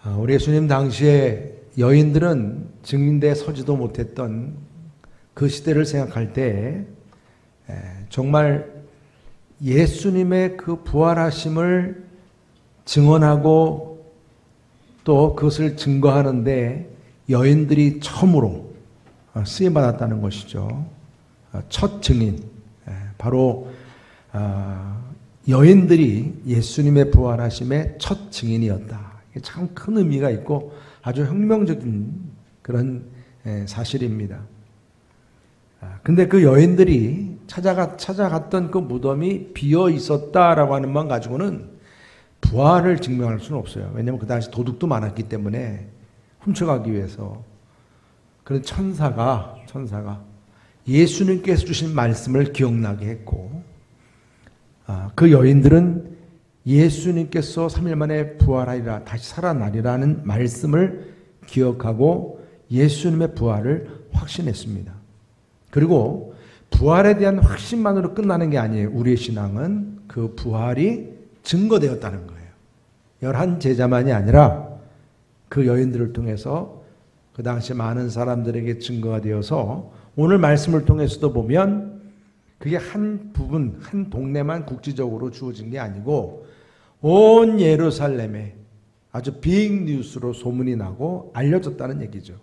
우리 예수님 당시에 여인들은 증인대에 서지도 못했던 그 시대를 생각할 때 정말 예수님의 그 부활하심을 증언하고 또 그것을 증거하는데 여인들이 처음으로 쓰임받았다는 것이죠. 첫 증인, 바로 여인들이 예수님의 부활하심의 첫 증인이었다. 참 큰 의미가 있고 아주 혁명적인 그런 사실입니다. 근데 그 여인들이 찾아갔던 그 무덤이 비어 있었다라고 하는 만 가지고는 부활을 증명할 수는 없어요. 왜냐하면 그 당시 도둑도 많았기 때문에 훔쳐가기 위해서. 그런 천사가 예수님께서 주신 말씀을 기억나게 했고, 그 여인들은 예수님께서 3일 만에 부활하리라, 다시 살아나리라는 말씀을 기억하고 예수님의 부활을 확신했습니다. 그리고 부활에 대한 확신만으로 끝나는 게 아니에요. 우리의 신앙은 그 부활이 증거되었다는 거예요. 11 제자만이 아니라 그 여인들을 통해서 그 당시 많은 사람들에게 증거가 되어서 오늘 말씀을 통해서도 보면 그게 한 부분, 한 동네만 국지적으로 주어진 게 아니고 온 예루살렘에 아주 빅 뉴스로 소문이 나고 알려졌다는 얘기죠.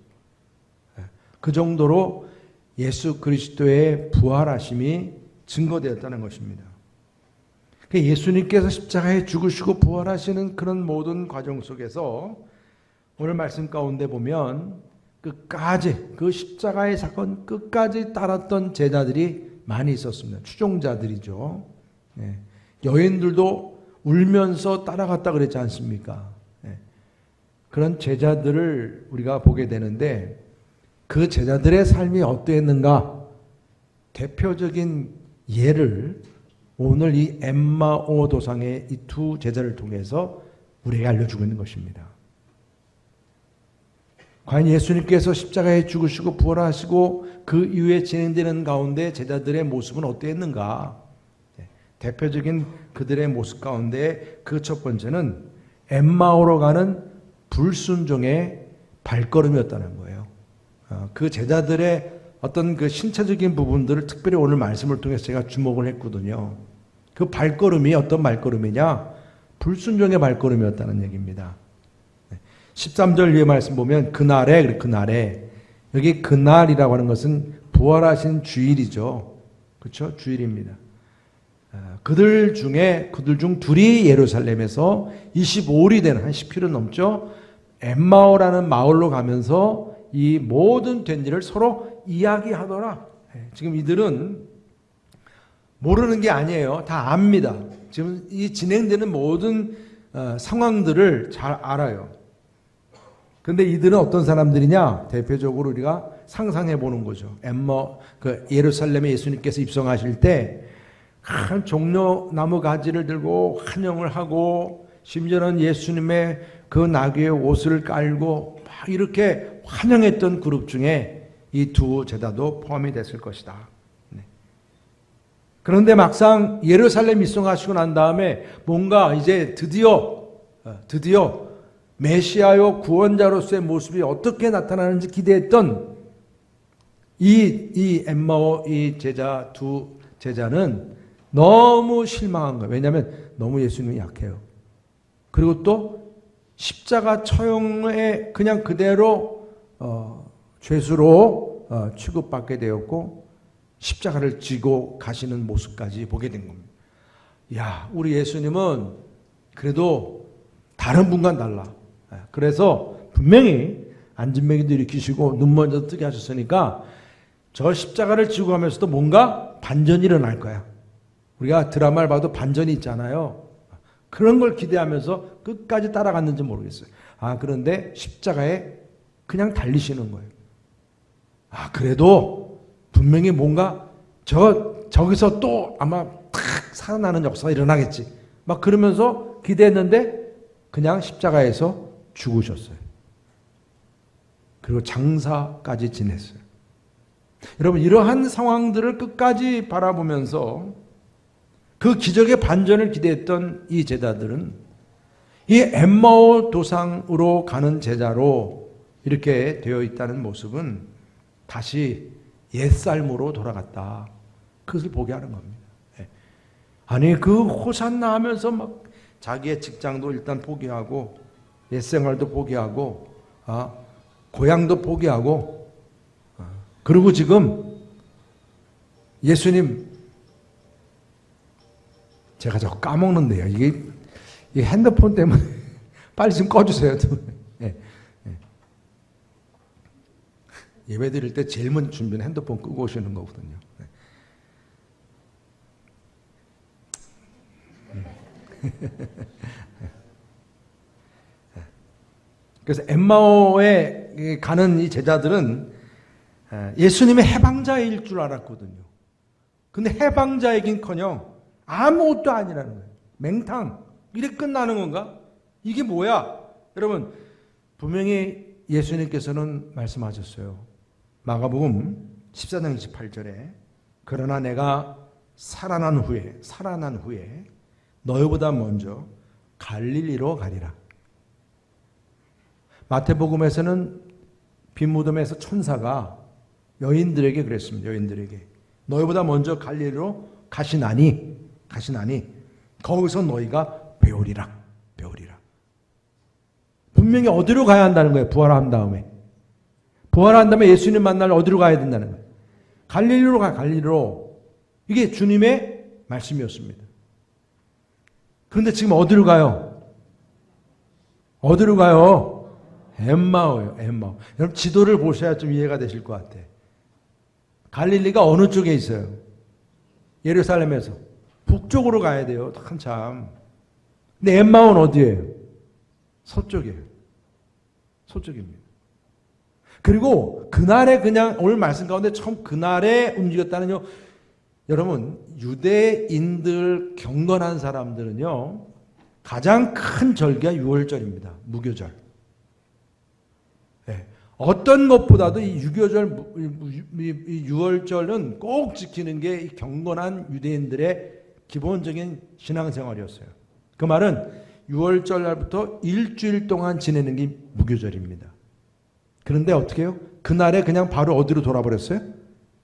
그 정도로 예수 그리스도의 부활하심이 증거되었다는 것입니다. 예수님께서 십자가에 죽으시고 부활하시는 그런 모든 과정 속에서 오늘 말씀 가운데 보면 끝까지 그 십자가의 사건 끝까지 따랐던 제자들이 많이 있었습니다. 추종자들이죠. 여인들도 울면서 따라갔다 그랬지 않습니까? 그런 제자들을 우리가 보게 되는데 그 제자들의 삶이 어떠했는가? 대표적인 예를 오늘 이 엠마오 도상의 이 두 제자를 통해서 우리에게 알려주고 있는 것입니다. 과연 예수님께서 십자가에 죽으시고 부활하시고 그 이후에 진행되는 가운데 제자들의 모습은 어떠했는가? 대표적인 그들의 모습 가운데 그 첫 번째는 엠마오로 가는 불순종의 발걸음이었다는 거예요. 그 제자들의 어떤 그 신체적인 부분들을 특별히 오늘 말씀을 통해서 제가 주목을 했거든요. 그 발걸음이 어떤 발걸음이냐? 불순종의 발걸음이었다는 얘기입니다. 13절 위에 말씀 보면 그날에 여기 그날이라고 하는 것은 부활하신 주일이죠. 그렇죠? 주일입니다. 그들 중 둘이 예루살렘에서 25일이 되는 한 10km 넘죠. 엠마오라는 마을로 가면서 이 모든 된 일을 서로 이야기하더라. 지금 이들은 모르는 게 아니에요. 다 압니다. 지금 이 진행되는 모든 상황들을 잘 알아요. 그런데 이들은 어떤 사람들이냐? 대표적으로 우리가 상상해 보는 거죠. 예루살렘에 예수님께서 입성하실 때 큰 종려나무 가지를 들고 환영을 하고 심지어는 예수님의 그 나귀의 옷을 깔고 막 이렇게 환영했던 그룹 중에 이 두 제자도 포함이 됐을 것이다. 그런데 막상 예루살렘 입성하시고 난 다음에 뭔가 이제 드디어 메시아요 구원자로서의 모습이 어떻게 나타나는지 기대했던 이 엠마오 이 제자 두 제자는 너무 실망한 거예요. 왜냐하면 너무 예수님이 약해요. 그리고 또 십자가 처형에 그냥 그대로 죄수로 취급받게 되었고 십자가를 지고 가시는 모습까지 보게 된 겁니다. 야, 우리 예수님은 그래도 다른 분과는 달라. 그래서 분명히 안진뱅이도 일으키시고 눈 먼저 뜨게 하셨으니까 저 십자가를 지고 가면서도 뭔가 반전이 일어날 거야. 우리가 드라마를 봐도 반전이 있잖아요. 그런 걸 기대하면서 끝까지 따라갔는지 모르겠어요. 그런데 십자가에 그냥 달리시는 거예요. 그래도 분명히 뭔가 저기서 또 아마 탁 살아나는 역사가 일어나겠지. 막 그러면서 기대했는데 그냥 십자가에서 죽으셨어요. 그리고 장사까지 지냈어요. 여러분, 이러한 상황들을 끝까지 바라보면서 그 기적의 반전을 기대했던 이 제자들은 이 엠마오 도상으로 가는 제자로 이렇게 되어 있다는 모습은 다시 옛삶으로 돌아갔다. 그것을 보게 하는 겁니다. 아니 그 호산나 하면서 막 자기의 직장도 일단 포기하고 옛생활도 포기하고 고향도 포기하고 그리고 지금 예수님 제가 자꾸 까먹는데요. 이게 핸드폰 때문에 빨리 좀 꺼주세요. 예배 드릴 때 제일 먼저 준비는 핸드폰 끄고 오시는 거거든요. 그래서 엠마오에 가는 이 제자들은 예수님의 해방자일 줄 알았거든요. 근데 해방자이긴커녕 아무것도 아니라는 거예요. 맹탕. 이렇게 끝나는 건가? 이게 뭐야? 여러분 분명히 예수님께서는 말씀하셨어요. 마가복음 14장 28절에 그러나 내가 살아난 후에 너희보다 먼저 갈릴리로 가리라. 마태복음에서는 빈 무덤에서 천사가 여인들에게 그랬습니다. 여인들에게 너희보다 먼저 갈릴리로 가시나니 거기서 너희가 배우리라. 분명히 어디로 가야 한다는 거예요. 부활한 다음에 예수님 만날 어디로 가야 된다는 거예요. 갈릴리로 가. 갈릴리로. 이게 주님의 말씀이었습니다. 그런데 지금 어디로 가요? 엠마오예요. 엠마오. 여러분 지도를 보셔야 좀 이해가 되실 것 같아. 갈릴리가 어느 쪽에 있어요? 예루살렘에서 북쪽으로 가야 돼요. 한참. 근데 엠마오는 어디예요? 서쪽입니다. 그리고 그날에 그냥 오늘 말씀 가운데 처음 그날에 움직였다는요. 여러분 유대인들 경건한 사람들은요. 가장 큰 절기가 유월절입니다. 무교절. 네. 어떤 것보다도 이 유월절은 꼭 지키는 게 이 경건한 유대인들의 기본적인 신앙생활이었어요. 그 말은 6월절 날부터 일주일 동안 지내는 게 무교절입니다. 그런데 어떻게 해요? 그날에 그냥 바로 어디로 돌아버렸어요?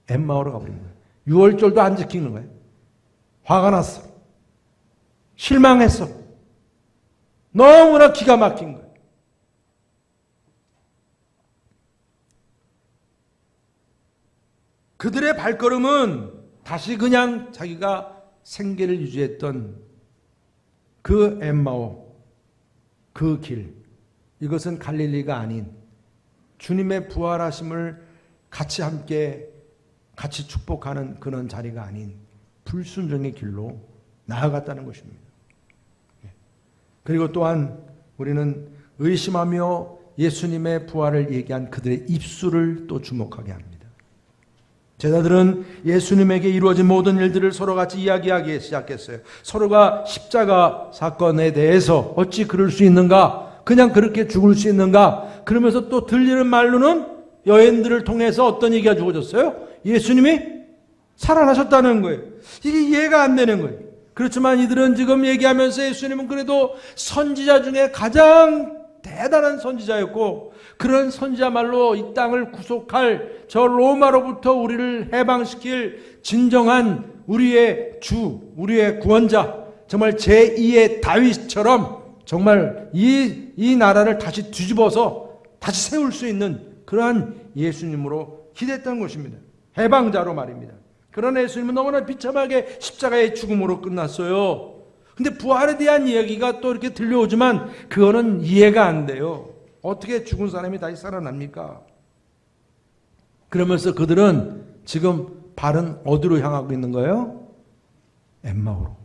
엠마오로 가버린 거예요. 6월절도 안 지키는 거예요. 화가 났어. 실망했어. 너무나 기가 막힌 거예요. 그들의 발걸음은 다시 그냥 자기가 생계를 유지했던 그 엠마오, 그 길, 이것은 갈릴리가 아닌 주님의 부활하심을 같이 축복하는 그런 자리가 아닌 불순종의 길로 나아갔다는 것입니다. 그리고 또한 우리는 의심하며 예수님의 부활을 얘기한 그들의 입술을 또 주목하게 합니다. 제자들은 예수님에게 이루어진 모든 일들을 서로 같이 이야기하기 시작했어요. 서로가 십자가 사건에 대해서 어찌 그럴 수 있는가? 그냥 그렇게 죽을 수 있는가? 그러면서 또 들리는 말로는 여인들을 통해서 어떤 얘기가 주어졌어요? 예수님이 살아나셨다는 거예요. 이게 이해가 안 되는 거예요. 그렇지만 이들은 지금 얘기하면서 예수님은 그래도 선지자 중에 가장 대단한 선지자였고 그런 선지자말로 이 땅을 구속할 저 로마로부터 우리를 해방시킬 진정한 우리의 주, 우리의 구원자, 정말 제2의 다윗처럼 정말 이 나라를 다시 뒤집어서 다시 세울 수 있는 그러한 예수님으로 기대했던 것입니다. 해방자로 말입니다. 그러나 예수님은 너무나 비참하게 십자가의 죽음으로 끝났어요. 근데 부활에 대한 이야기가 또 이렇게 들려오지만 그거는 이해가 안 돼요. 어떻게 죽은 사람이 다시 살아납니까? 그러면서 그들은 지금 발은 어디로 향하고 있는 거예요? 엠마오로.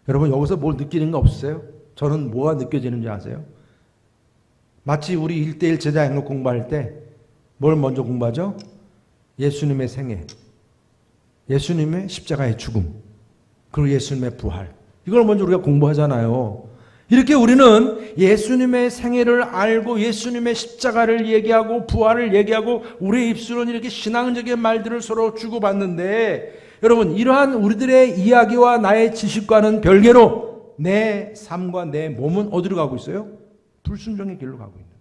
여러분 여기서 뭘 느끼는 거 없으세요? 저는 뭐가 느껴지는지 아세요? 마치 우리 1:1 제자 양육 공부할 때 뭘 먼저 공부하죠? 예수님의 생애, 예수님의 십자가의 죽음, 그리고 예수님의 부활. 이걸 먼저 우리가 공부하잖아요. 이렇게 우리는 예수님의 생애를 알고 예수님의 십자가를 얘기하고 부활을 얘기하고 우리의 입술은 이렇게 신앙적인 말들을 서로 주고받는데 여러분 이러한 우리들의 이야기와 나의 지식과는 별개로 내 삶과 내 몸은 어디로 가고 있어요? 불순종의 길로 가고 있는 거예요.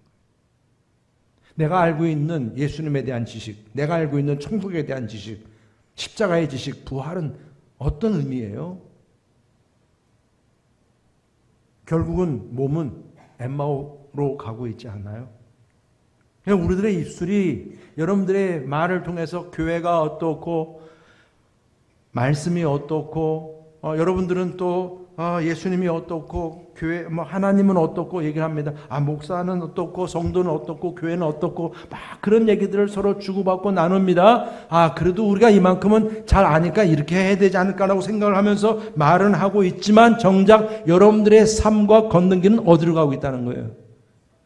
내가 알고 있는 예수님에 대한 지식, 내가 알고 있는 천국에 대한 지식, 십자가의 지식, 부활은 어떤 의미예요? 결국은 몸은 엠마오로 가고 있지 않나요? 그냥 우리들의 입술이 여러분들의 말을 통해서 교회가 어떻고 말씀이 어떻고 여러분들은 또 예수님이 어떻고 교회 하나님은 어떻고 얘기를 합니다. 목사는 어떻고 성도는 어떻고 교회는 어떻고 막 그런 얘기들을 서로 주고받고 나눕니다. 그래도 우리가 이만큼은 잘 아니까 이렇게 해야 되지 않을까라고 생각을 하면서 말은 하고 있지만 정작 여러분들의 삶과 걷는 길은 어디로 가고 있다는 거예요?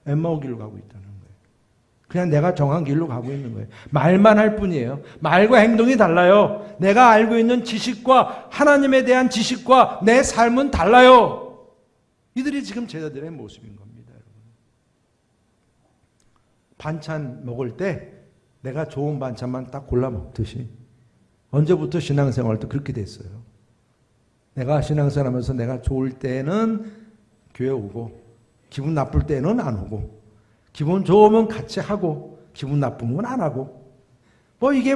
엠마오 길로 가고 있다는 거예요. 그냥 내가 정한 길로 가고 있는 거예요. 말만 할 뿐이에요. 말과 행동이 달라요. 내가 알고 있는 지식과 하나님에 대한 지식과 내 삶은 달라요. 이들이 지금 제자들의 모습인 겁니다. 여러분. 반찬 먹을 때 내가 좋은 반찬만 딱 골라 먹듯이 언제부터 신앙생활도 그렇게 됐어요. 내가 신앙생활하면서 내가 좋을 때는 교회 오고 기분 나쁠 때는 안 오고 기분 좋으면 같이 하고 기분 나쁘면 안 하고 이게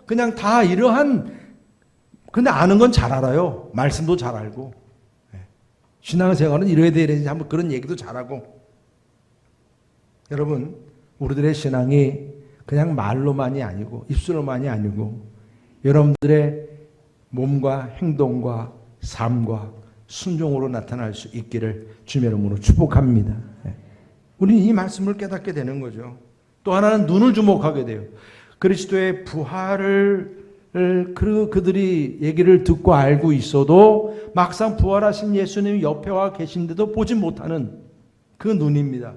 그냥 다 이러한 근데 아는 건 잘 알아요. 말씀도 잘 알고 신앙생활은 이래야 되는지 한번 그런 얘기도 잘하고 여러분 우리들의 신앙이 그냥 말로만이 아니고 입술로만이 아니고 여러분들의 몸과 행동과 삶과 순종으로 나타날 수 있기를 주님의 이름으로 축복합니다. 우리는 이 말씀을 깨닫게 되는 거죠. 또 하나는 눈을 주목하게 돼요. 그리스도의 부활을 그들이 얘기를 듣고 알고 있어도 막상 부활하신 예수님이 옆에 와 계신데도 보지 못하는 그 눈입니다.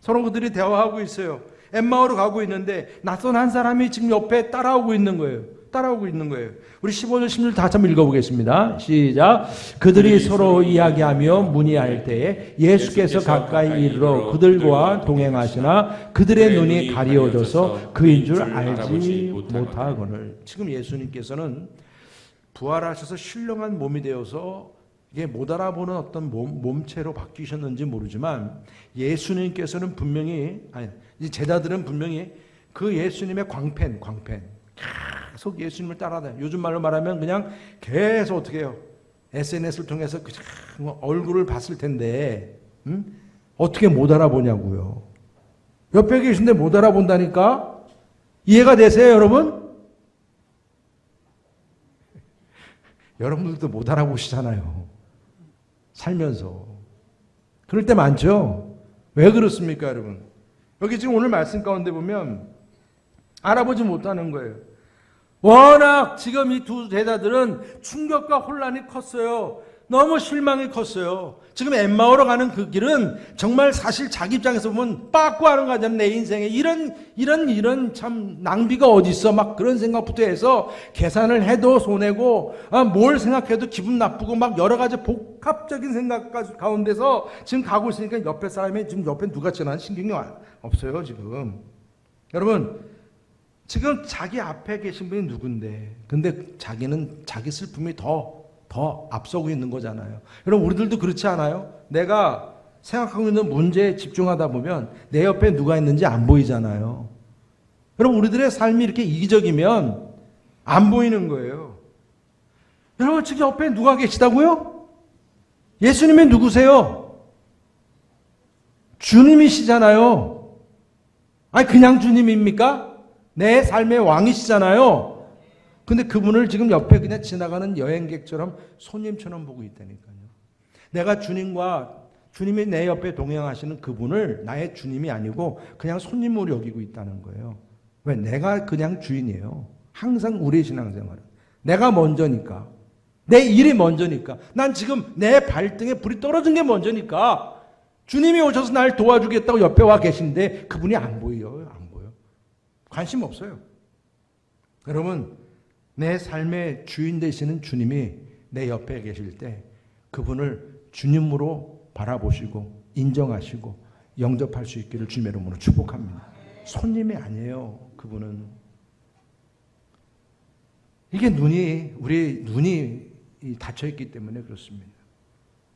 서로 그들이 대화하고 있어요. 엠마오로 가고 있는데 낯선 한 사람이 지금 옆에 따라오고 있는 거예요. 우리 15절 16절 다시 한번 읽어보겠습니다. 시작. 그들이 서로 이야기하며 문의할 때에 예수께서 가까이 이르러 그들과 동행하시나 그들의 눈이 가리워져서 그인 줄 알지 못하거늘. 지금 예수님께서는 부활하셔서 신령한 몸이 되어서 이게 못 알아보는 어떤 몸체로 바뀌셨는지 모르지만 예수님께서는 분명히 제자들은 분명히 그 예수님의 광팬 계속 예수님을 따라다녀. 요즘 말로 말하면 그냥 계속 어떻게 해요? SNS를 통해서 얼굴을 봤을 텐데 어떻게 못 알아보냐고요. 옆에 계신데 못 알아본다니까? 이해가 되세요 여러분? 여러분들도 못 알아보시잖아요. 살면서. 그럴 때 많죠? 왜 그렇습니까 여러분? 여기 지금 오늘 말씀 가운데 보면 알아보지 못하는 거예요. 워낙 지금 이 두 제자들은 충격과 혼란이 컸어요. 너무 실망이 컸어요. 지금 엠마오로 가는 그 길은 정말 사실 자기 입장에서 보면 빠꾸하는 거잖아요. 내 인생에 이런 참 낭비가 어디 있어? 막 그런 생각부터 해서 계산을 해도 손해고 뭘 생각해도 기분 나쁘고 막 여러 가지 복합적인 생각 가운데서 지금 가고 있으니까 옆에 사람이 지금 옆에 누가 지나는 신경이 없어요 지금. 여러분 지금 자기 앞에 계신 분이 누군데 근데 자기는 자기 슬픔이 더 앞서고 있는 거잖아요. 여러분 우리들도 그렇지 않아요? 내가 생각하고 있는 문제에 집중하다 보면 내 옆에 누가 있는지 안 보이잖아요. 여러분 우리들의 삶이 이렇게 이기적이면 안 보이는 거예요. 여러분 지금 옆에 누가 계시다고요? 예수님이 누구세요? 주님이시잖아요. 그냥 주님입니까? 내 삶의 왕이시잖아요. 근데 그분을 지금 옆에 그냥 지나가는 여행객처럼 손님처럼 보고 있다니까요. 내가 주님이 내 옆에 동행하시는 그분을 나의 주님이 아니고 그냥 손님으로 여기고 있다는 거예요. 왜? 내가 그냥 주인이에요. 항상 우리의 신앙생활은. 내가 먼저니까. 내 일이 먼저니까. 난 지금 내 발등에 불이 떨어진 게 먼저니까. 주님이 오셔서 날 도와주겠다고 옆에 와 계신데 그분이 안 보여요. 안 보여. 관심 없어요. 여러분 내 삶의 주인 되시는 주님이 내 옆에 계실 때 그분을 주님으로 바라보시고 인정하시고 영접할 수 있기를 주님의 이름으로 축복합니다. 손님이 아니에요. 그분은. 이게 우리 눈이 닫혀있기 때문에 그렇습니다.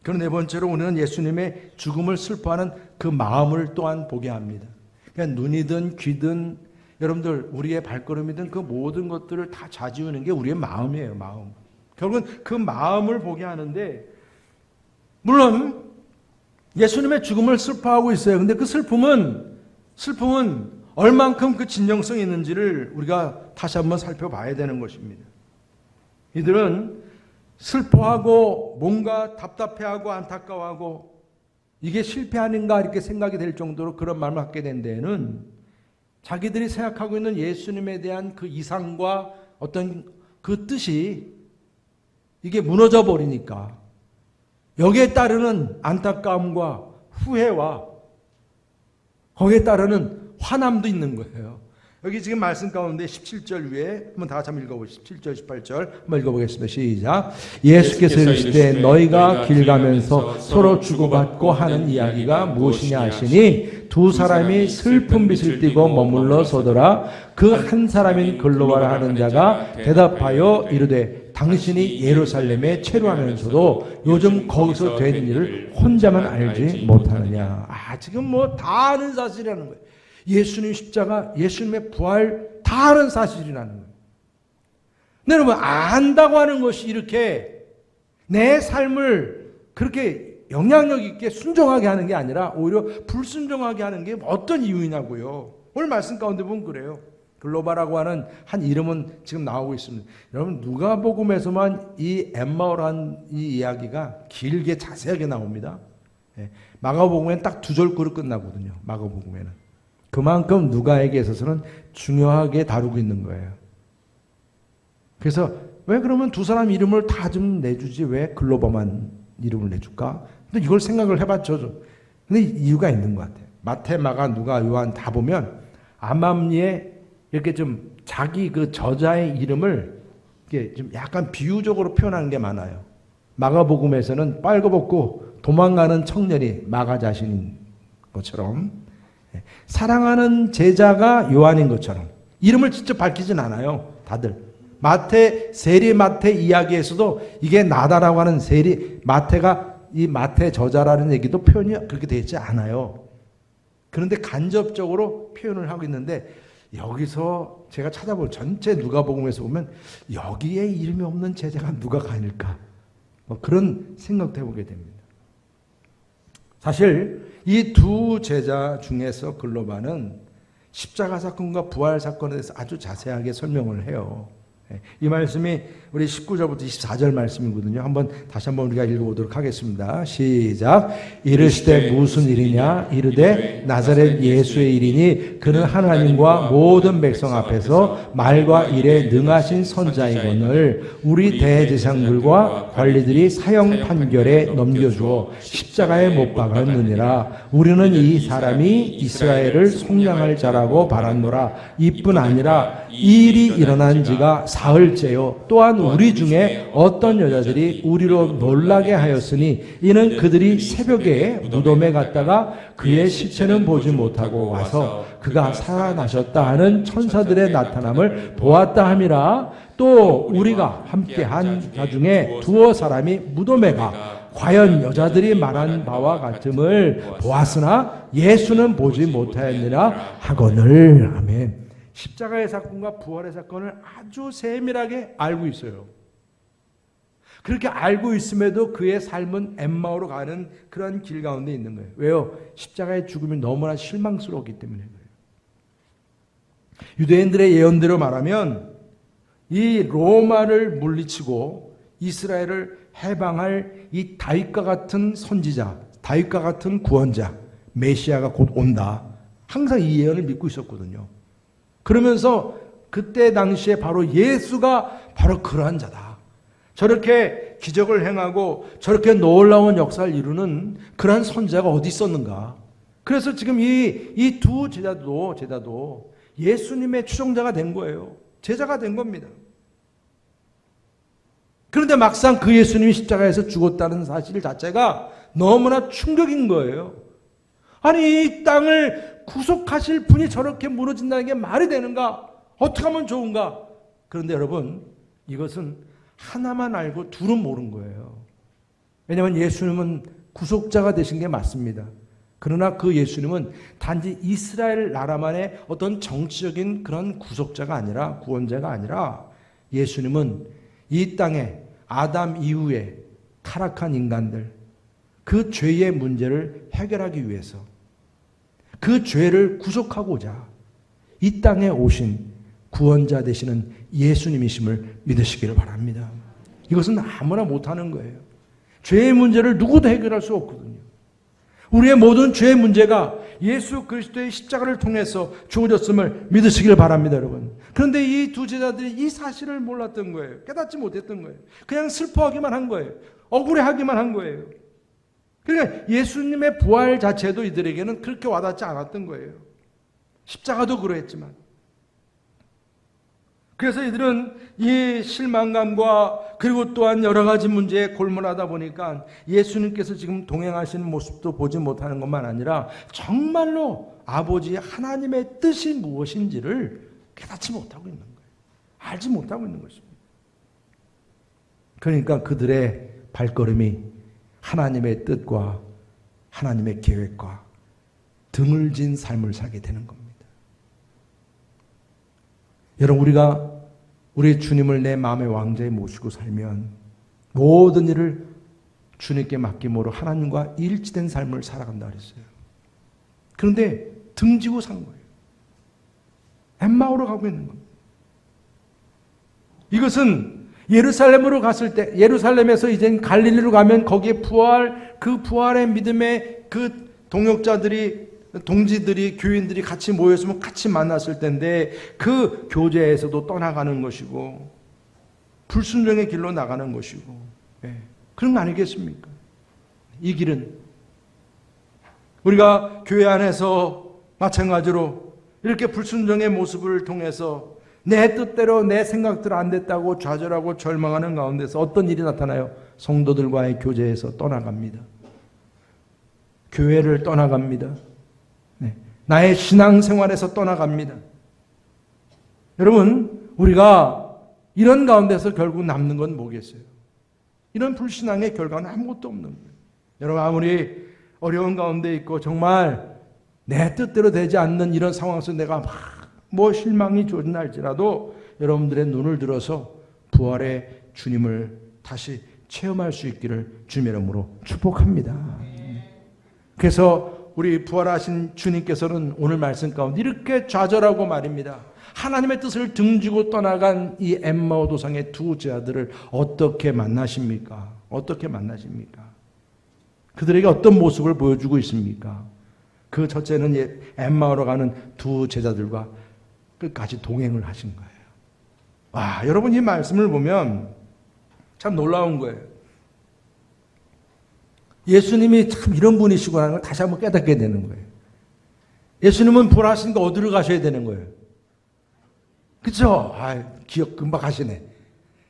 그리고 네 번째로 우리는 예수님의 죽음을 슬퍼하는 그 마음을 또한 보게 합니다. 그러니까 눈이든 귀든 여러분들 우리의 발걸음이든 그 모든 것들을 다 좌지우는 게 우리의 마음이에요. 마음. 결국은 그 마음을 보게 하는데 물론 예수님의 죽음을 슬퍼하고 있어요. 근데 그 슬픔은 얼만큼 그 진정성이 있는지를 우리가 다시 한번 살펴봐야 되는 것입니다. 이들은 슬퍼하고 뭔가 답답해하고 안타까워하고 이게 실패 아닌가 이렇게 생각이 될 정도로 그런 마음을 갖게 된 데에는 자기들이 생각하고 있는 예수님에 대한 그 이상과 어떤 그 뜻이 이게 무너져 버리니까 여기에 따르는 안타까움과 후회와 거기에 따르는 화남도 있는 거예요. 여기 지금 말씀 가운데 17절 위에 한번 다 같이 한번 읽어보시죠. 17절 18절 한번 읽어보겠습니다. 시작. 예수께서 이르시되 너희가 길 가면서 서로 주고받고 하는 이야기가 무엇이냐 하시니 두 사람이 슬픈 빛을 띠고 머물러 서더라. 그 한 사람인 글로바라 하는 자가 대답하여 이르되 당신이 예루살렘에 체류하면서도 요즘 거기서 된 일을 혼자만 알지 못하느냐. 지금 뭐 다 아는 사실이라는 거예요. 예수님 십자가, 예수님의 부활 다 아는 사실이라는 거예요. 근데 여러분 안다고 하는 것이 이렇게 내 삶을 그렇게 영향력 있게 순종하게 하는 게 아니라 오히려 불순종하게 하는 게 어떤 이유냐고요. 오늘 말씀 가운데 보면 그래요. 글로바라고 하는 한 이름은 지금 나오고 있습니다. 여러분 누가복음에서만 이 엠마오라는 이 이야기가 길게 자세하게 나옵니다. 마가복음에는 딱 2절구로 끝나거든요. 마가복음에는. 그만큼 누가에게 있어서는 중요하게 다루고 있는 거예요. 그래서 왜 그러면 두 사람 이름을 다 좀 내주지 왜 글로바만 이름을 내줄까? 근데 이걸 생각을 해봤죠. 근데 이유가 있는 것 같아요. 마태, 마가, 누가, 요한 다 보면 암암리에 이렇게 좀 자기 그 저자의 이름을 이렇게 좀 약간 비유적으로 표현하는 게 많아요. 마가복음에서는 빨개벗고 도망가는 청년이 마가 자신인 것처럼 사랑하는 제자가 요한인 것처럼 이름을 직접 밝히진 않아요. 다들. 세리 마태 이야기에서도 이게 나다라고 하는 마태가 이 마태 저자라는 얘기도 표현이 그렇게 되어 있지 않아요. 그런데 간접적으로 표현을 하고 있는데 여기서 제가 찾아볼 전체 누가복음에서 보면 여기에 이름이 없는 제자가 누가가 아닐까 그런 생각도 해보게 됩니다. 사실 이 두 제자 중에서 글로바는 십자가 사건과 부활 사건에 대해서 아주 자세하게 설명을 해요. 이 말씀이 우리 19절부터 24절 말씀이거든요. 다시 한번 우리가 읽어보도록 하겠습니다. 시작. 이르시되 무슨 일이냐? 이르되 나사렛 예수의 일이니 그는 하나님과 모든 백성 앞에서 말과 일에 능하신 선자이거늘 우리 대제사장들과 관리들이 사형 판결에 넘겨주어 십자가에 못 박았느니라. 우리는 이 사람이 이스라엘을 속량할 자라고 바랐노라. 이뿐 아니라 이 일이 일어난 지가 사흘째요. 또한 우리 중에 어떤 여자들이 우리로 놀라게 하였으니 이는 그들이 새벽에 무덤에 갔다가 그의 시체는 보지 못하고 와서 그가 살아나셨다 하는 천사들의 나타남을 보았다 함이라. 또 우리가 함께한 자 중에 두어 사람이 무덤에 가 과연 여자들이 말한 바와 같음을 보았으나 예수는 보지 못하였느라 하거늘. 아멘. 십자가의 사건과 부활의 사건을 아주 세밀하게 알고 있어요. 그렇게 알고 있음에도 그의 삶은 엠마오로 가는 그런 길 가운데 있는 거예요. 왜요? 십자가의 죽음이 너무나 실망스러웠기 때문에 그래요. 유대인들의 예언대로 말하면 이 로마를 물리치고 이스라엘을 해방할 이 다윗과 같은 선지자, 다윗과 같은 구원자, 메시아가 곧 온다. 항상 이 예언을 믿고 있었거든요. 그러면서 그때 당시에 바로 예수가 바로 그러한 자다. 저렇게 기적을 행하고 저렇게 놀라운 역사를 이루는 그러한 선지자가 어디 있었는가. 그래서 지금 이 두 제자도 예수님의 추종자가 된 거예요. 제자가 된 겁니다. 그런데 막상 그 예수님이 십자가에서 죽었다는 사실 자체가 너무나 충격인 거예요. 아니 이 땅을 구속하실 분이 저렇게 무너진다는 게 말이 되는가? 어떻게 하면 좋은가? 그런데 여러분 이것은 하나만 알고 둘은 모르는 거예요. 왜냐하면 예수님은 구속자가 되신 게 맞습니다. 그러나 그 예수님은 단지 이스라엘 나라만의 어떤 정치적인 그런 구속자가 아니라, 구원자가 아니라, 예수님은 이 땅에 아담 이후에 타락한 인간들, 그 죄의 문제를 해결하기 위해서, 그 죄를 구속하고자 이 땅에 오신 구원자 되시는 예수님이심을 믿으시기를 바랍니다. 이것은 아무나 못하는 거예요. 죄의 문제를 누구도 해결할 수 없거든요. 우리의 모든 죄의 문제가 예수 그리스도의 십자가를 통해서 주어졌음을 믿으시길 바랍니다, 여러분. 그런데 이 두 제자들이 이 사실을 몰랐던 거예요. 깨닫지 못했던 거예요. 그냥 슬퍼하기만 한 거예요. 억울해하기만 한 거예요. 그러니까 예수님의 부활 자체도 이들에게는 그렇게 와닿지 않았던 거예요. 십자가도 그러했지만. 그래서 이들은 이 실망감과 그리고 또한 여러 가지 문제에 골몰하다 보니까 예수님께서 지금 동행하시는 모습도 보지 못하는 것만 아니라 정말로 아버지 하나님의 뜻이 무엇인지를 깨닫지 못하고 있는 거예요. 알지 못하고 있는 것입니다. 그러니까 그들의 발걸음이 하나님의 뜻과 하나님의 계획과 등을 진 삶을 살게 되는 겁니다. 여러분, 우리가 우리 주님을 내 마음의 왕자에 모시고 살면 모든 일을 주님께 맡김으로 하나님과 일치된 삶을 살아간다 그랬어요. 그런데 등지고 산 거예요. 엠마오로 가고 있는 겁니다. 이것은 예루살렘으로 갔을 때, 예루살렘에서 이제 갈릴리로 가면 거기에 그 부활의 믿음의 그 동지들이, 교인들이 같이 모였으면 같이 만났을 텐데 그 교제에서도 떠나가는 것이고 불순종의 길로 나가는 것이고, 그런 거 아니겠습니까? 이 길은 우리가 교회 안에서 마찬가지로 이렇게 불순종의 모습을 통해서 내 뜻대로 내 생각대로 안 됐다고 좌절하고 절망하는 가운데서 어떤 일이 나타나요? 성도들과의 교제에서 떠나갑니다. 교회를 떠나갑니다. 나의 신앙생활에서 떠나갑니다. 여러분, 우리가 이런 가운데서 결국 남는 건 뭐겠어요? 이런 불신앙의 결과는 아무것도 없는 거예요. 여러분, 아무리 어려운 가운데 있고 정말 내 뜻대로 되지 않는 이런 상황에서 내가 실망이 조준할지라도 여러분들의 눈을 들어서 부활의 주님을 다시 체험할 수 있기를 주님의 이름으로 축복합니다. 그래서 우리 부활하신 주님께서는 오늘 말씀 가운데 이렇게 좌절하고 말입니다. 하나님의 뜻을 등지고 떠나간 이 엠마오 도상의 두 제자들을 어떻게 만나십니까? 어떻게 만나십니까? 그들에게 어떤 모습을 보여주고 있습니까? 그 첫째는 엠마오로 가는 두 제자들과 끝까지 동행을 하신 거예요. 와, 여러분, 이 말씀을 보면 참 놀라운 거예요. 예수님이 참 이런 분이시구나 하는 걸 다시 한번 깨닫게 되는 거예요. 예수님은 부활하시니까 어디로 가셔야 되는 거예요? 그렇죠? 기억 금방 하시네.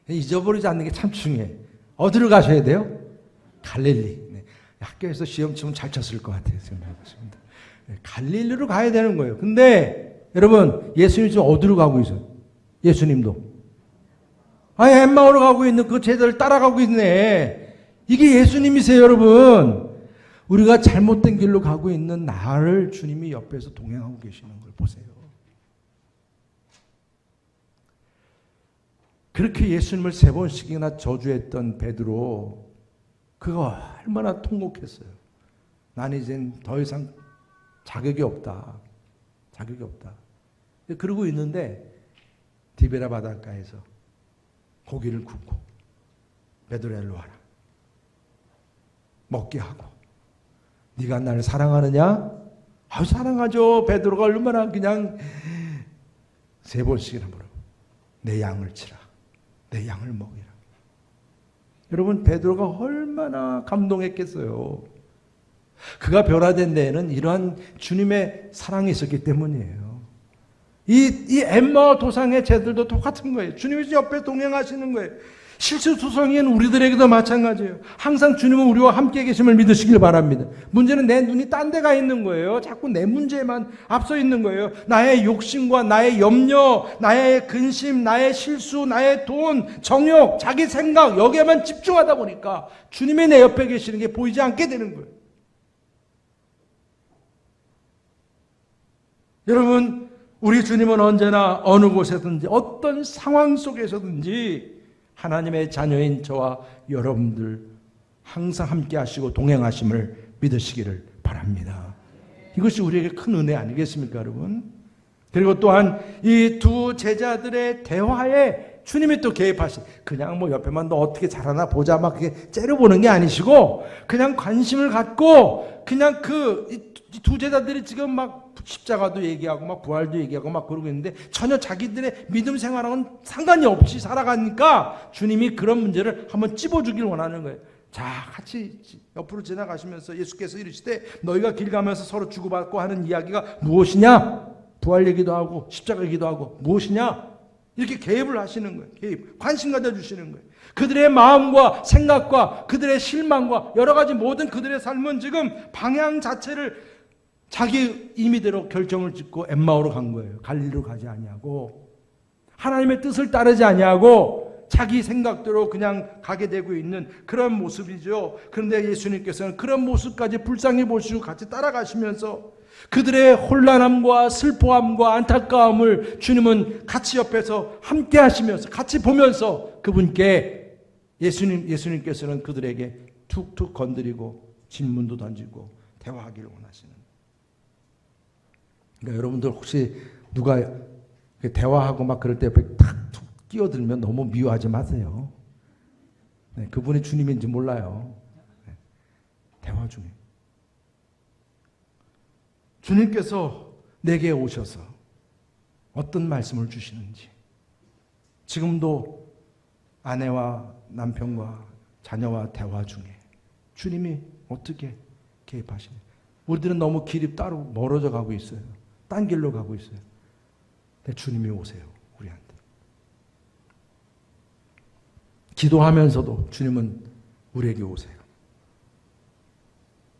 잊어버리지 않는 게 참 중요해. 어디로 가셔야 돼요? 갈릴리. 학교에서 시험 치면 잘 쳤을 것 같아요. 생각해보십니다. 갈릴리로 가야 되는 거예요. 근데 여러분, 예수님 지금 어디로 가고 있어요? 예수님도. 엠마오로 가고 있는 그 제자를 따라가고 있네. 이게 예수님이세요, 여러분. 우리가 잘못된 길로 가고 있는 나를 주님이 옆에서 동행하고 계시는 걸 보세요. 그렇게 예수님을 3번씩이나 저주했던 베드로, 그거 얼마나 통곡했어요. 난 이젠 더 이상 자격이 없다. 자격이 없다. 그러고 있는데 디베라 바닷가에서 고기를 굽고 베드로야 일로 와라. 먹게 하고. 네가 나를 사랑하느냐? 사랑하죠. 베드로가 얼마나 그냥 3번씩이나 물어. 내 양을 치라. 내 양을 먹이라. 여러분, 베드로가 얼마나 감동했겠어요. 그가 변화된 데에는 이러한 주님의 사랑이 있었기 때문이에요. 이 엠마오 도상의 제들도 똑같은 거예요. 주님이 옆에 동행하시는 거예요. 실수투성이인 우리들에게도 마찬가지예요. 항상 주님은 우리와 함께 계심을 믿으시길 바랍니다. 문제는 내 눈이 딴 데 가 있는 거예요. 자꾸 내 문제만 앞서 있는 거예요. 나의 욕심과 나의 염려, 나의 근심, 나의 실수, 나의 돈, 정욕, 자기 생각 여기에만 집중하다 보니까 주님이 내 옆에 계시는 게 보이지 않게 되는 거예요. 여러분, 우리 주님은 언제나 어느 곳에든지 어떤 상황 속에서든지 하나님의 자녀인 저와 여러분들 항상 함께 하시고 동행하심을 믿으시기를 바랍니다. 이것이 우리에게 큰 은혜 아니겠습니까, 여러분? 그리고 또한 이 두 제자들의 대화에 주님이 또 개입하시. 그냥 뭐 옆에만 너 어떻게 잘하나 보자 막 그렇게 째려보는 게 아니시고 그냥 관심을 갖고 그냥 이 두 제자들이 지금 막 십자가도 얘기하고 막 부활도 얘기하고 막 그러고 있는데 전혀 자기들의 믿음 생활하고는 상관이 없이 살아가니까 주님이 그런 문제를 한번 찝어주길 원하는 거예요. 자, 같이 옆으로 지나가시면서 예수께서 이르시되 너희가 길 가면서 서로 주고받고 하는 이야기가 무엇이냐? 부활 얘기도 하고 십자가 얘기도 하고 무엇이냐? 이렇게 개입을 하시는 거예요. 개입. 관심 가져주시는 거예요. 그들의 마음과 생각과 그들의 실망과 여러 가지 모든 그들의 삶은 지금 방향 자체를 자기 임의대로 결정을 짓고 엠마오로 간 거예요. 갈릴리로 가지 아니하고 하나님의 뜻을 따르지 아니하고 자기 생각대로 그냥 가게 되고 있는 그런 모습이죠. 그런데 예수님께서는 그런 모습까지 불쌍히 보시고 같이 따라가시면서 그들의 혼란함과 슬퍼함과 안타까움을 주님은 같이 옆에서 함께 하시면서 같이 보면서 그분께 예수님께서는 그들에게 툭툭 건드리고 질문도 던지고 대화하기를 원하시는. 그러니까 여러분들 혹시 누가 대화하고 막 그럴 때 옆에 탁툭 끼어들면 너무 미워하지 마세요. 네, 그분이 주님인지 몰라요. 네, 대화 중에. 주님께서 내게 오셔서 어떤 말씀을 주시는지 지금도 아내와 남편과 자녀와 대화 중에 주님이 어떻게 개입하시는지 우리들은 너무 길이 따로 멀어져 가고 있어요. 딴 길로 가고 있어요. 근데 주님이 오세요. 우리한테. 기도하면서도 주님은 우리에게 오세요.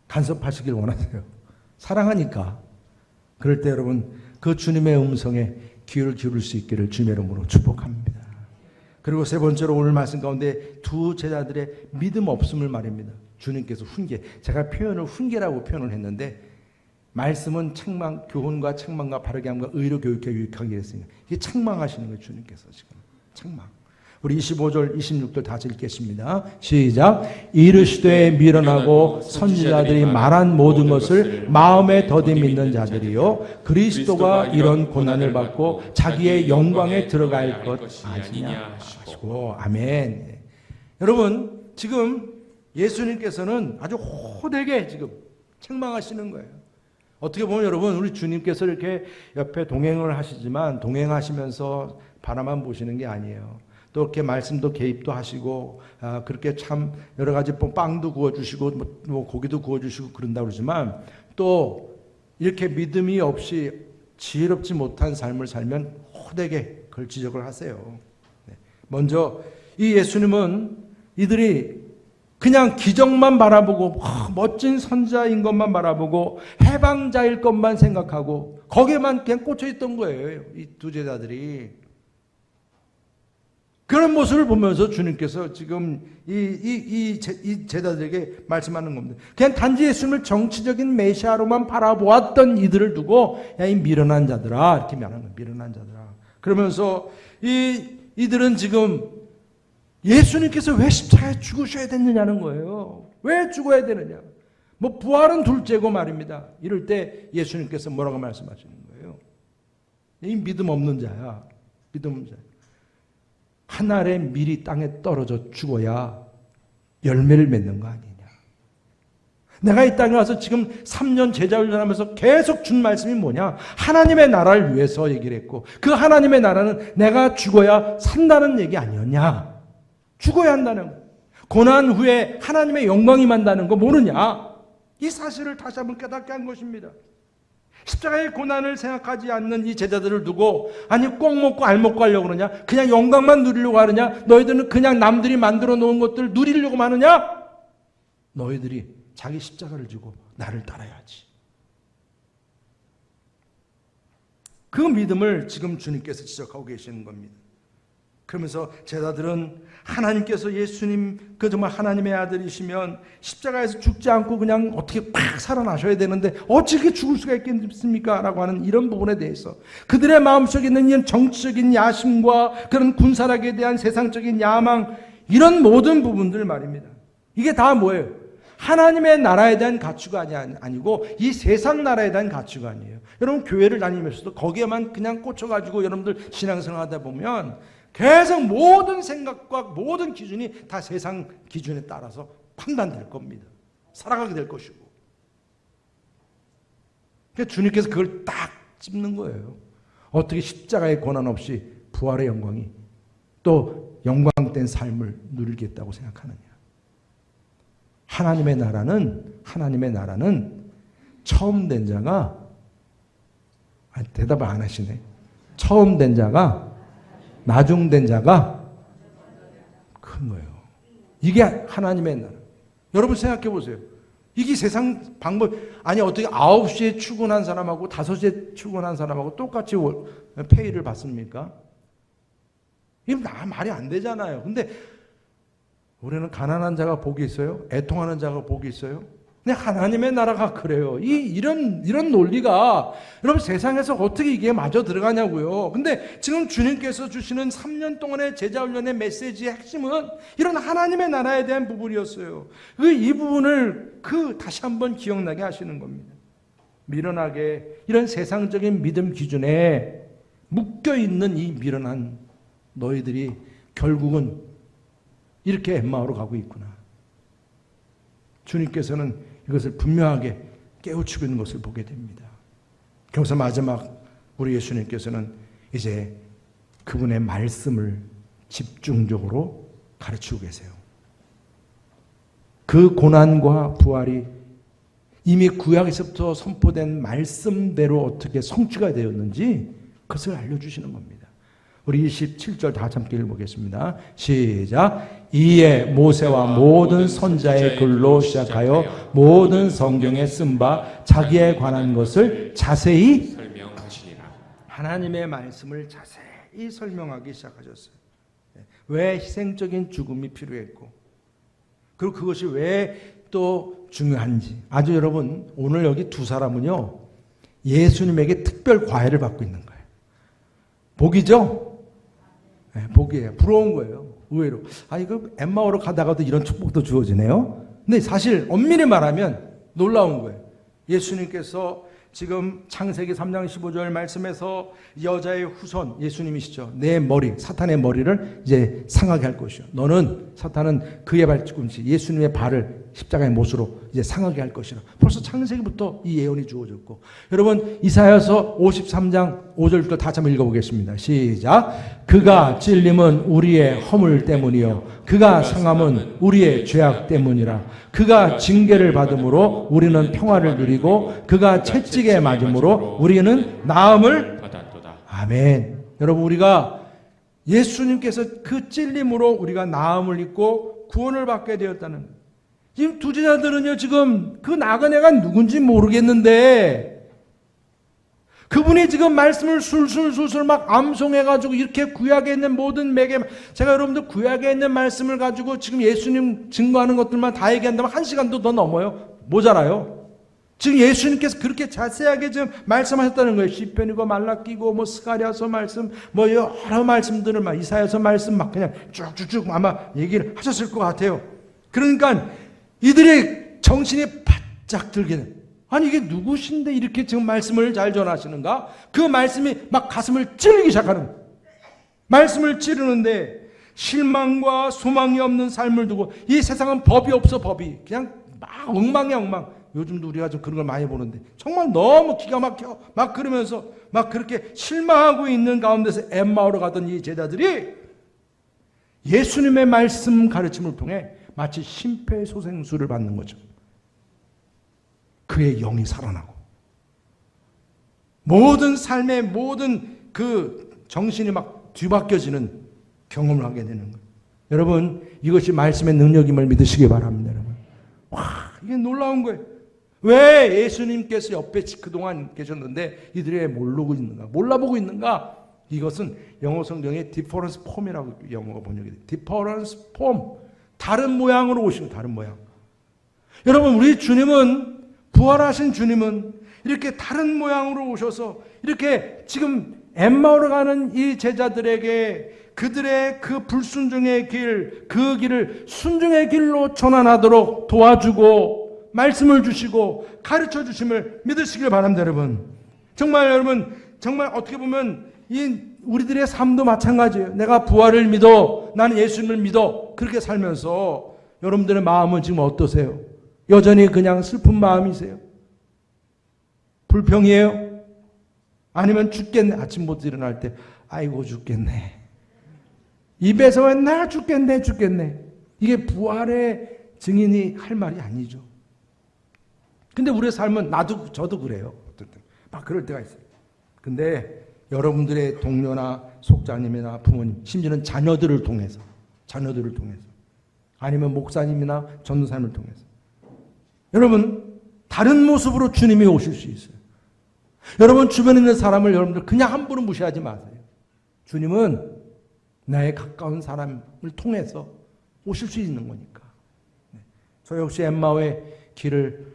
간섭하시길 원하세요. 사랑하니까. 그럴 때 여러분 그 주님의 음성에 귀를 기울일 수 있기를 주님의 이름으로 축복합니다. 그리고 세 번째로 오늘 말씀 가운데 두 제자들의 믿음 없음을 말입니다. 주님께서 훈계. 제가 표현을 훈계라고 표현을 했는데 말씀은 책망, 교훈과 책망과 바르게 함과 의로 교육해 유익하게 했으니까 이게 책망하시는 거예요. 주님께서 지금. 책망. 우리 25절, 26절 다시 읽겠습니다. 시작. 이르시되 미련하고 선지자들이 말한 모든 것을 마음에 더디 믿는 자들이요 그리스도가 이런 고난을 받고 자기의 영광에 들어갈 것 아니냐 하시고. 아멘. 여러분 지금 예수님께서는 아주 호되게 지금 책망하시는 거예요. 어떻게 보면 여러분 우리 주님께서 이렇게 옆에 동행을 하시지만 동행하시면서 바라만 보시는 게 아니에요. 또 이렇게 말씀도 개입도 하시고 그렇게 참 여러 가지 빵도 구워주시고 뭐 고기도 구워주시고 그런다 그러지만 또 이렇게 믿음이 없이 지혜롭지 못한 삶을 살면 호되게 그걸 지적을 하세요. 먼저 이 예수님은 이들이 그냥 기적만 바라보고 멋진 선자인 것만 바라보고 해방자일 것만 생각하고 거기에만 그냥 꽂혀 있던 거예요. 이 두 제자들이. 그런 모습을 보면서 주님께서 지금 이 제자들에게 말씀하는 겁니다. 그냥 단지 예수님을 정치적인 메시아로만 바라보았던 이들을 두고 야, 이 미련한 자들아 이렇게 말하는 거예요. 미련한 자들아. 그러면서 이들은 지금 예수님께서 왜 십자가에 죽으셔야 됐느냐는 거예요. 왜 죽어야 되느냐. 뭐 부활은 둘째고 말입니다. 이럴 때 예수님께서 뭐라고 말씀하시는 거예요. 이 믿음 없는 자야. 믿음 없는 자야. 한 알의 밀이 땅에 떨어져 죽어야 열매를 맺는 거 아니냐. 내가 이 땅에 와서 지금 3년 제자훈련하면서 계속 준 말씀이 뭐냐. 하나님의 나라를 위해서 얘기를 했고 그 하나님의 나라는 내가 죽어야 산다는 얘기 아니었냐. 죽어야 한다는 거. 고난 후에 하나님의 영광이 만다는 거 모르냐. 이 사실을 다시 한번 깨닫게 한 것입니다. 십자가의 고난을 생각하지 않는 이 제자들을 두고 아니 꼭 먹고 알 먹고 하려고 그러냐? 그냥 영광만 누리려고 하느냐? 너희들은 그냥 남들이 만들어 놓은 것들 누리려고 하느냐? 너희들이 자기 십자가를 지고 나를 따라야지. 그 믿음을 지금 주님께서 지적하고 계시는 겁니다. 그러면서 제자들은 하나님께서 예수님 그 정말 하나님의 아들이시면 십자가에서 죽지 않고 그냥 어떻게 팍 살아나셔야 되는데 어떻게 죽을 수가 있겠습니까? 라고 하는 이런 부분에 대해서 그들의 마음속에 있는 이런 정치적인 야심과 그런 군사력에 대한 세상적인 야망, 이런 모든 부분들 말입니다. 이게 다 뭐예요? 하나님의 나라에 대한 가치관이 아니고 이 세상 나라에 대한 가치관이에요. 여러분 교회를 다니면서도 거기에만 그냥 꽂혀가지고 여러분들 신앙생활 하다 보면 계속 모든 생각과 모든 기준이 다 세상 기준에 따라서 판단될 겁니다. 살아가게 될 것이고. 그러니까 주님께서 그걸 딱 찝는 거예요. 어떻게 십자가의 고난 없이 부활의 영광이 또 영광된 삶을 누리겠다고 생각하느냐. 하나님의 나라는 처음 된 자가 대답을 안 하시네. 처음 된 자가 나중된 자가 큰 거예요. 이게 하나님의 나라. 여러분 생각해 보세요. 이게 세상 방법 아니 어떻게 9시에 출근한 사람하고 5시에 출근한 사람하고 똑같이 페이를 받습니까? 이게 말이 안 되잖아요. 근데 우리는 가난한 자가 복이 있어요? 애통하는 자가 복이 있어요? 근데 하나님의 나라가 그래요. 이런 논리가 여러분 세상에서 어떻게 이게 마저 들어가냐고요. 근데 지금 주님께서 주시는 3년 동안의 제자훈련의 메시지의 핵심은 이런 하나님의 나라에 대한 부분이었어요. 이 부분을 다시 한번 기억나게 하시는 겁니다. 미련하게 이런 세상적인 믿음 기준에 묶여있는 이 미련한 너희들이 결국은 이렇게 엠마오로 가고 있구나. 주님께서는 이것을 분명하게 깨우치고 있는 것을 보게 됩니다. 그래서 마지막 우리 예수님께서는 이제 그분의 말씀을 집중적으로 가르치고 계세요. 그 고난과 부활이 이미 구약에서부터 선포된 말씀대로 어떻게 성취가 되었는지 그것을 알려주시는 겁니다. 우리 27절 다 함께 읽어보겠습니다. 시작. 이에 모세와 모든 선자의 글로 시작하여 모든 성경에 쓴 바 자기에 관한 것을 자세히 설명하시니라. 하나님의 말씀을 자세히 설명하기 시작하셨어요. 왜 희생적인 죽음이 필요했고 그리고 그것이 왜 또 중요한지. 아주 여러분 오늘 여기 두 사람은요 예수님에게 특별 과외를 받고 있는 거예요. 복이죠? 네, 복이에요. 부러운 거예요. 의외로. 이거 엠마오로 가다가도 이런 축복도 주어지네요. 근데 사실 엄밀히 말하면 놀라운 거예요. 예수님께서 지금 창세기 3장 15절 말씀에서 여자의 후손 예수님이시죠. 내 머리, 사탄의 머리를 이제 상하게 할 것이요. 너는 사탄은 그의 발꿈치, 예수님의 발을 십자가의 못으로 이제 상하게 할 것이라. 벌써 창세기부터 이 예언이 주어졌고. 여러분 이사야서 53장 5절부터 다시 한번 읽어보겠습니다. 시작. 그가 찔림은 우리의 허물 때문이요 그가 상함은 우리의 죄악 때문이라. 그가 징계를 받음으로 우리는 평화를 누리고 그가 채찍에 맞음으로 우리는 나음을 받았도다. 아멘. 여러분 우리가 예수님께서 그 찔림으로 우리가 나음을 입고 구원을 받게 되었다는 거예요. 지금 두 제자들은요 지금 그 나간 애가 누군지 모르겠는데 그분이 지금 말씀을 술술술술 막 암송해가지고 이렇게 구약에 있는 모든 맥에 제가 여러분들 구약에 있는 말씀을 가지고 지금 예수님 증거하는 것들만 다 얘기한다면 1시간도 더 넘어요. 모자라요. 지금 예수님께서 그렇게 자세하게 지금 말씀하셨다는 거예요. 시편이고 말라기고 뭐 스가랴서 말씀 뭐 여러 말씀들을 막 이사야서 말씀 막 그냥 쭉쭉쭉 아마 얘기를 하셨을 것 같아요. 그러니까 이들의 정신이 바짝 들기는 아니 이게 누구신데 이렇게 지금 말씀을 잘 전하시는가? 그 말씀이 막 가슴을 찌르기 시작하는 거예요. 말씀을 찌르는데 실망과 소망이 없는 삶을 두고 이 세상은 법이 없어 법이 그냥 막 엉망이야 엉망. 요즘도 우리가 좀 그런 걸 많이 보는데 정말 너무 기가 막혀 막 그러면서 막 그렇게 실망하고 있는 가운데서 엠마오로 가던 이 제자들이 예수님의 말씀 가르침을 통해 마치 심폐소생술을 받는 거죠. 그의 영이 살아나고 모든 삶의 모든 그 정신이 막 뒤바뀌어지는 경험을 하게 되는 거예요. 여러분, 이것이 말씀의 능력임을 믿으시기 바랍니다. 여러분, 와, 이게 놀라운 거예요. 왜 예수님께서 옆에 그동안 계셨는데 이들이 모르고 있는가, 몰라보고 있는가? 이것은 영어 성경에 difference form이라고 영어가 번역이 돼요. difference form, 다른 모양으로 오신, 다른 모양. 여러분, 우리 주님은, 부활하신 주님은 이렇게 다른 모양으로 오셔서 이렇게 지금 엠마오로 가는 이 제자들에게 그들의 그 불순종의 길, 그 길을 순종의 길로 전환하도록 도와주고 말씀을 주시고 가르쳐 주심을 믿으시길 바랍니다. 여러분, 정말 여러분, 정말 어떻게 보면 이 우리들의 삶도 마찬가지예요. 내가 부활을 믿어, 나는 예수님을 믿어, 그렇게 살면서 여러분들의 마음은 지금 어떠세요? 여전히 그냥 슬픈 마음이세요? 불평이에요? 아니면 죽겠네, 아침부터 일어날 때 아이고 죽겠네, 입에서 맨날 죽겠네 죽겠네, 이게 부활의 증인이 할 말이 아니죠. 근데 우리의 삶은, 저도 그래요. 어쨌든 막 그럴 때가 있어요. 근데 여러분들의 동료나 속자님이나 부모님, 심지어는 자녀들을 통해서 아니면 목사님이나 전도사님을 통해서 여러분 다른 모습으로 주님이 오실 수 있어요. 여러분 주변에 있는 사람을 여러분들 그냥 함부로 무시하지 마세요. 주님은 나의 가까운 사람을 통해서 오실 수 있는 거니까. 저 역시 엠마오의 길을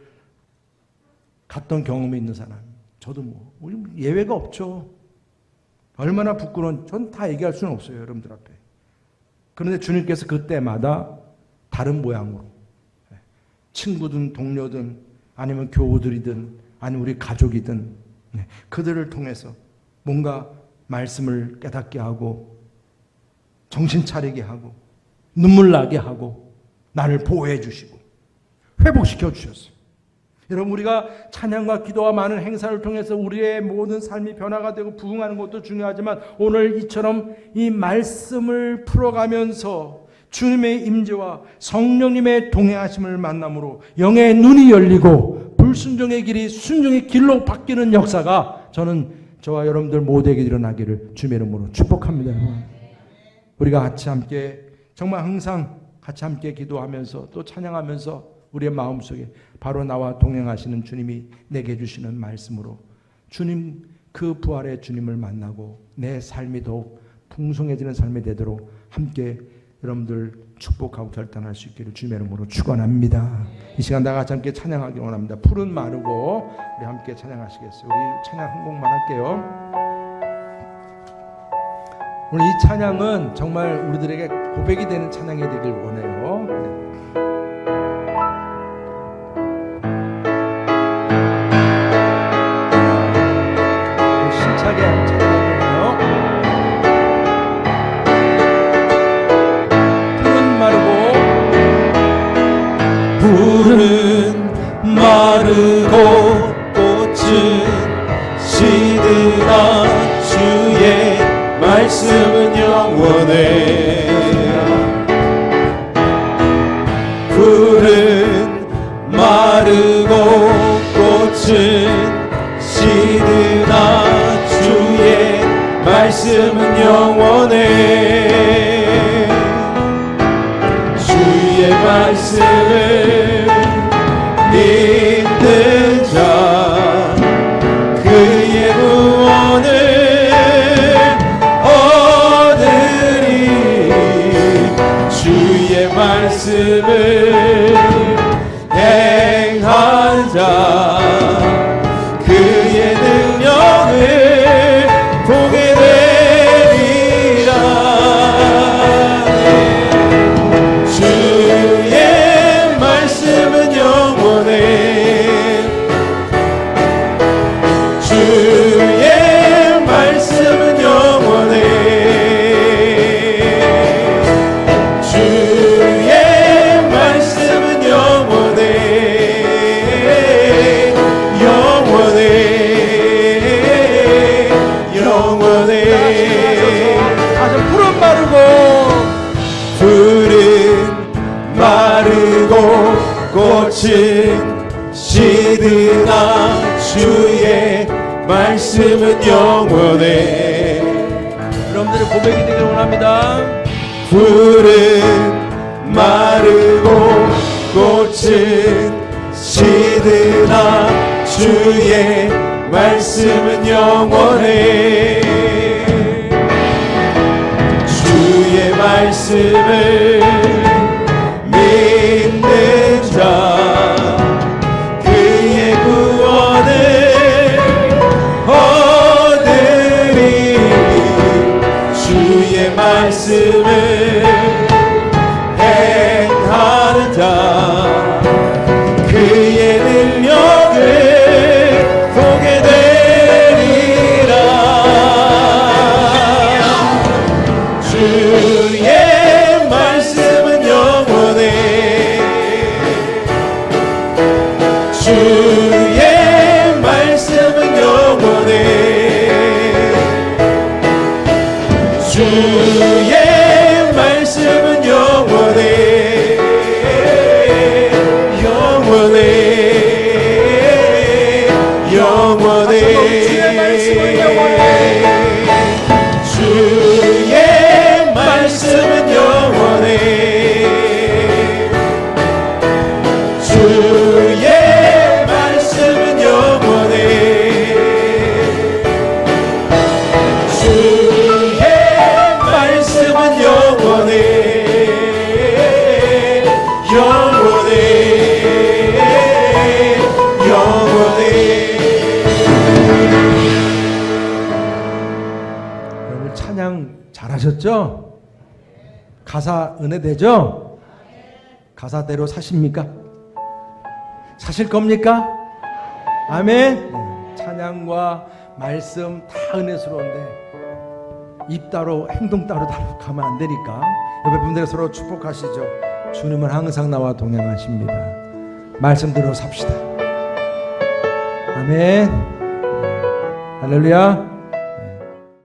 갔던 경험이 있는 사람, 저도 뭐 예외가 없죠. 얼마나 부끄러운, 전 다 얘기할 수는 없어요, 여러분들 앞에. 그런데 주님께서 그때마다 다른 모양으로, 친구든 동료든 아니면 교우들이든 아니면 우리 가족이든 그들을 통해서 뭔가 말씀을 깨닫게 하고 정신 차리게 하고 눈물 나게 하고 나를 보호해 주시고 회복시켜 주셨어요. 여러분, 우리가 찬양과 기도와 많은 행사를 통해서 우리의 모든 삶이 변화가 되고 부흥하는 것도 중요하지만 오늘 이처럼 이 말씀을 풀어가면서 주님의 임재와 성령님의 동행하심을 만남으로 영의 눈이 열리고 불순종의 길이 순종의 길로 바뀌는 역사가 저는 저와 여러분들 모두에게 일어나기를 주님의 이름으로 축복합니다. 우리가 같이 함께 정말 항상 같이 함께 기도하면서 또 찬양하면서 우리의 마음속에 바로 나와 동행하시는 주님이 내게 주시는 말씀으로 주님, 그 부활의 주님을 만나고 내 삶이 더욱 풍성해지는 삶이 되도록 함께 여러분들 축복하고 결단할 수 있기를 주님의 이름으로 축원합니다. 이 시간 다 같이 함께 찬양하기 원합니다. 푸른 마르고 우리 함께 찬양하시겠어요? 우리 찬양 한 곡만 할게요. 오늘 이 찬양은 정말 우리들에게 고백이 되는 찬양이 되길 원해요. 힘차게 찬양해요. 푸른 마르고 꽃은 시드나 주의 말씀은 영원해. 푸른 마르고 꽃은 시드나 주의 말씀은 영원해. 주의 말씀을 믿는 자 그의 구원을 얻으리. 주의 말씀을 행한 자 그의 능력을 보게 되리라. 주의 말씀은 영원해. 주의 말씀은 영원해. 주의 말씀은 영원해. 영원해. 영원해. 아주 푸른 마르고 마르고 꽃은 시드나 주의 말씀은 영원해. 여러분들의 고백이 되기를 원합니다. 풀은 마르고 꽃은 시드나 주의 말씀은 영원해. 주의 말씀을 믿는 자 그의 구원을 얻으리. 주의 말씀을 행하는 자 그의 능력을 보게 되리라. 주의 말씀은 영원해. 주의 말씀은 영원해. 주의 말씀은 영원해. 영원해. 영원해. 주의 말씀은 영원해. 주의 말씀은 영원해. 주의 말씀은 영원해. 영원해. 영원해. 여러분 찬양 잘하셨죠? 가사 은혜되죠? 가사대로 사십니까? 사실 겁니까? 아멘. 찬양과 말씀 다 은혜스러운데 입 따로 행동 따로 가면 안 되니까 옆에 분들 서로 축복하시죠. 주님은 항상 나와 동행하십니다. 말씀대로 삽시다. 아멘. 할렐루야.